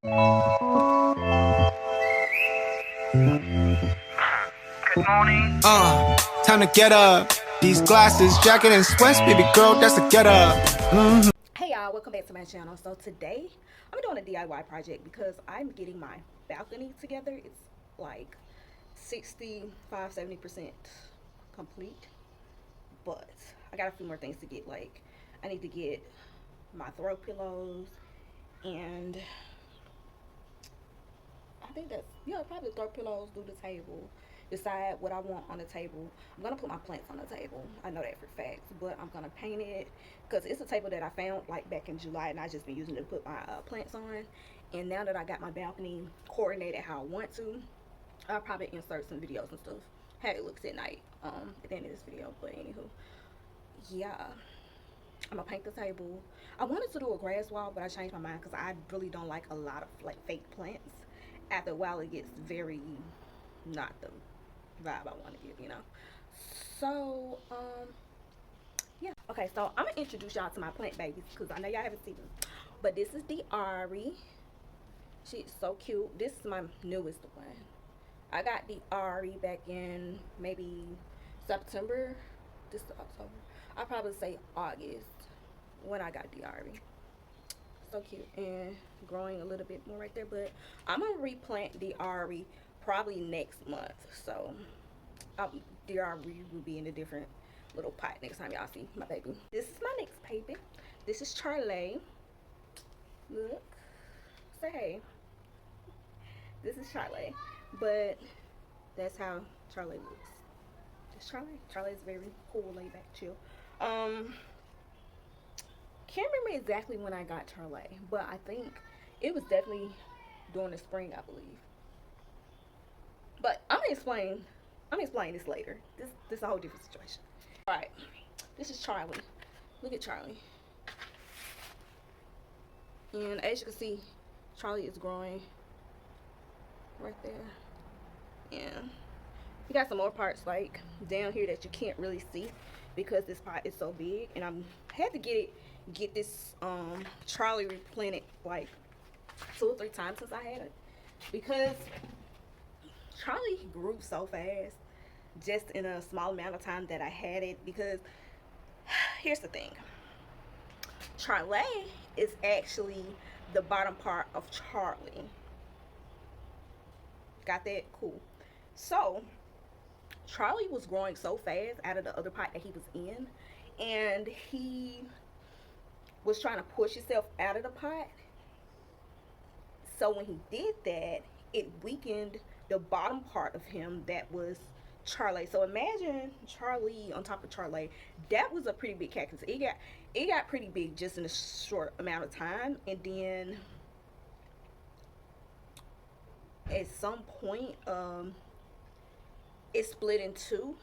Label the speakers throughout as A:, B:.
A: Good morning.
B: Time to get up. These glasses, jacket, and sweats, baby girl, that's a get up.
C: Hey y'all, welcome back to my channel. So today I'm doing a DIY project because I'm getting my balcony together. It's like 65-70% complete, but I got a few more things to get. Like I need to get my throw pillows, and I think that's, yeah, probably throw pillows, do the table, decide what I want on the table. I'm gonna put my plants on the table, I know that for facts, but I'm gonna paint it because it's a table that I found like back in July, and I just been using it to put my plants on. And now that I got my balcony coordinated how I want to, I'll probably insert some videos and stuff how it looks at night at the end of this video. But anywho, yeah, I'm gonna paint the table. I wanted to do a grass wall, but I changed my mind because I really don't like a lot of like fake plants. After a while it gets very not the vibe I want to give, you know. So yeah, okay, so I'm gonna introduce y'all to my plant babies because I know y'all haven't seen them. But this is the Ari. She's so cute. This is my newest one. I got the Ari back in maybe September. This is October. I'll probably say August when I got the Ari. So cute and growing a little bit more right there, but I'm gonna replant the Ari probably next month. So the Ari will be in a different little pot next time y'all see my baby. This is my next baby. This is Charlie. Look, say hey. This is Charlie, but that's how Charlie looks. It's Charlie. Charlie's very cool, laid back, chill. Can't remember exactly when I got Charlie, but I think it was definitely during the spring, I believe. But I'm gonna explain this later. This is a whole different situation. All right, this is Charlie. Look at Charlie. And as you can see, Charlie is growing right there. And we got some more parts like down here that you can't really see because this pot is so big, and I'm had to get this Charlie replanted like 2 or 3 times since I had it, because Charlie grew so fast just in a small amount of time that I had it. Because here's the thing, Charlie is actually the bottom part of Charlie. Got that? Cool. So Charlie was growing so fast out of the other pot that he was in, and he was trying to push himself out of the pot. So when he did that, it weakened the bottom part of him that was Charlie. So imagine Charlie on top of Charlie. That was a pretty big cactus. It got pretty big just in a short amount of time, and then at some point it split in two.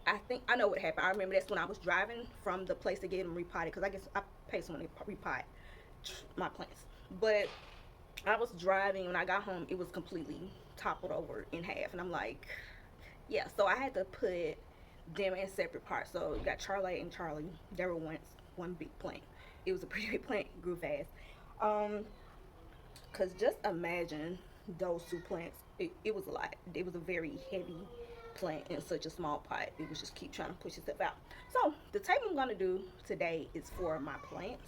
C: I think I know what happened. I remember that's when I was driving from the place to get them repotted, because I guess I paid someone to repot my plants. But I was driving, when I got home it was completely toppled over in half, and I'm like, yeah. So I had to put them in separate parts. So you got Charlie and Charlie. They were once one big plant. It was a pretty big plant, grew fast. Because just imagine those 2 plants. It was a lot. It was a very heavy plant in such a small pot. It was just keep trying to push itself out. So the table I'm going to do today is for my plants,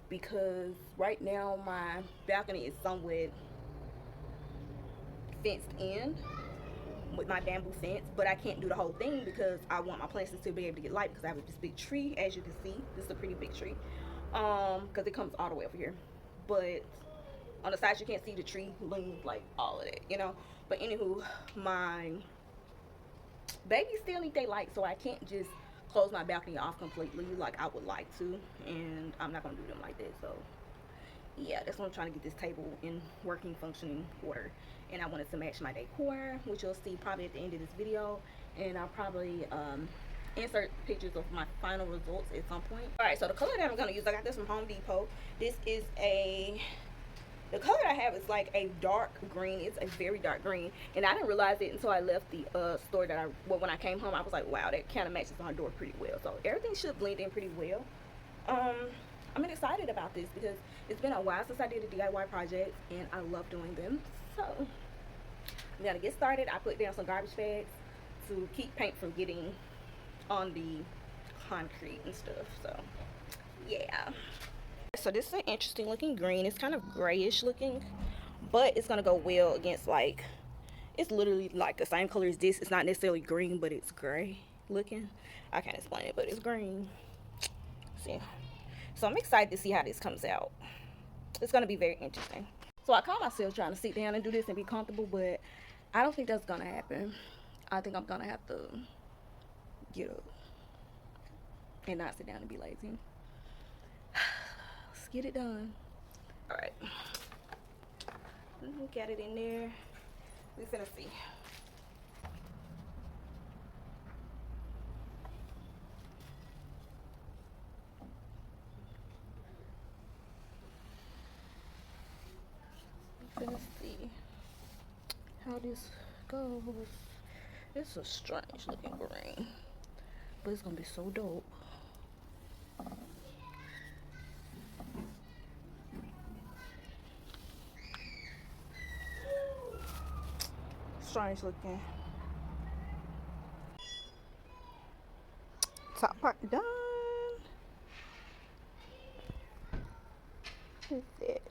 C: because right now my balcony is somewhat fenced in with my bamboo fence, but I can't do the whole thing because I want my plants to still be able to get light, because I have this big tree. As you can see, this is a pretty big tree, because it comes all the way over here, but on the sides you can't see the tree leaves like all of that, you know. But anywho, my babies still need their light, so I can't just close my balcony off completely like I would like to, and I'm not gonna do them like that. So yeah, that's what I'm trying to get this table in working, functioning order. And I wanted to match my decor, which you'll see probably at the end of this video, and I'll probably insert pictures of my final results at some point. All right, so the color that I'm gonna use, I got this from Home Depot. This is the color I have is like a dark green. It's a very dark green, and I didn't realize it until I left the store that when I came home, I was like, wow, that kind of matches my door pretty well. So everything should blend in pretty well. I'm excited about this because it's been a while since I did a DIY project and I love doing them. So I'm gonna get started. I put down some garbage bags to keep paint from getting on the concrete and stuff. So yeah. So this is an interesting looking green. It's kind of grayish looking, but it's gonna go well against, like, it's literally like the same color as this. It's not necessarily green, but it's gray looking. I can't explain it, but it's green. See, so I'm excited to see how this comes out. It's gonna be very interesting. So I caught myself trying to sit down and do this and be comfortable, but I don't think that's gonna happen. I think I'm gonna have to get up and not sit down and be lazy. Let's get it done. All right, got it in there. We finna see. We finna see how this goes. It's a strange looking green, but it's gonna be so dope. Strange looking. Top part done. That's it.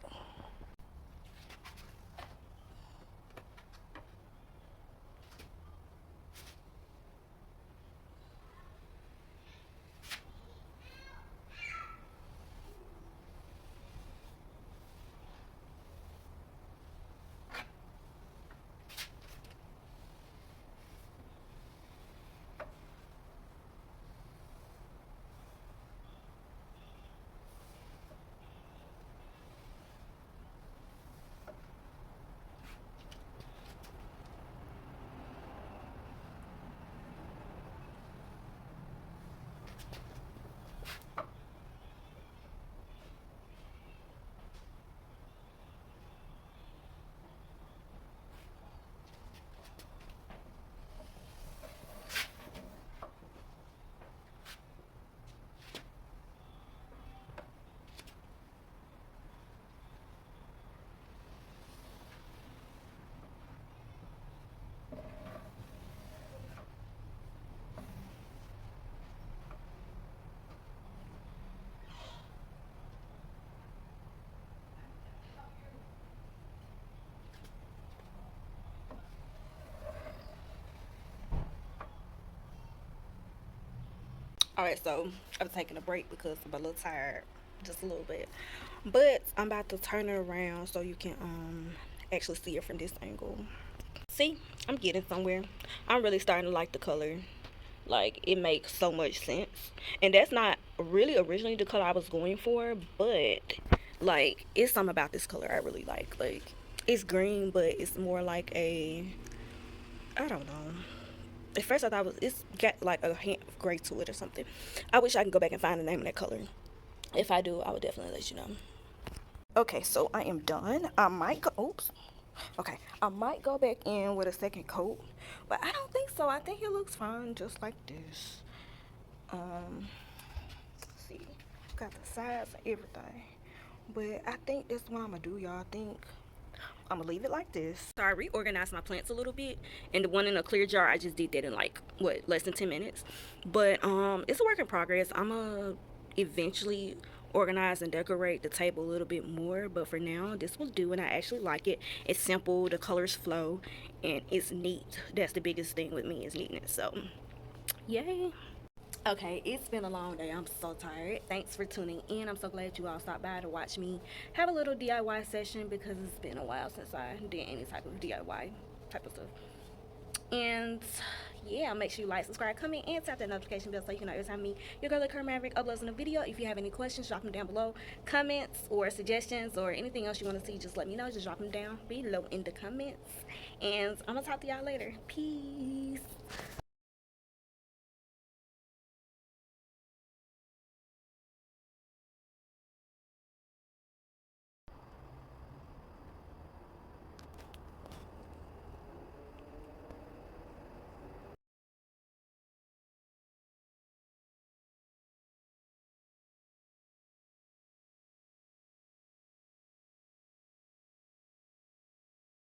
C: All right, so I'm taking a break because I'm a little tired, just a little bit. But I'm about to turn it around so you can actually see it from this angle. See, I'm getting somewhere. I'm really starting to like the color. Like, it makes so much sense. And that's not really originally the color I was going for, but like, it's something about this color I really like. Like, it's green, but it's more like a, I don't know. At first I thought it's got like a hint of gray to it or something. I wish I could go back and find the name of that color. If I do, I will definitely let you know. Okay, so I am done. I might go, oops. Okay, I might go back in with a second coat, but I don't think so. I think it looks fine just like this. Let's see, got the sides and everything. But I think that's what I'm gonna do, y'all. I think I'm gonna leave it like this. So I reorganized my plants a little bit, and the one in a clear jar, I just did that in like, what, less than 10 minutes. But it's a work in progress. I'm gonna eventually organize and decorate the table a little bit more, but for now this will do, and I actually like it. It's simple, the colors flow, and it's neat. That's the biggest thing with me, is neatness. So yay. Okay, it's been a long day. I'm so tired. Thanks for tuning in. I'm so glad you all stopped by to watch me have a little DIY session, because it's been a while since I did any type of DIY type of stuff. And yeah, make sure you like, subscribe, comment, and tap that notification bell so you can know every time me, your girl, the curlmaverick, uploads in a video. If you have any questions, drop them down below. Comments or suggestions or anything else you want to see, just let me know. Just drop them down below in the comments. And I'm going to talk to y'all later. Peace.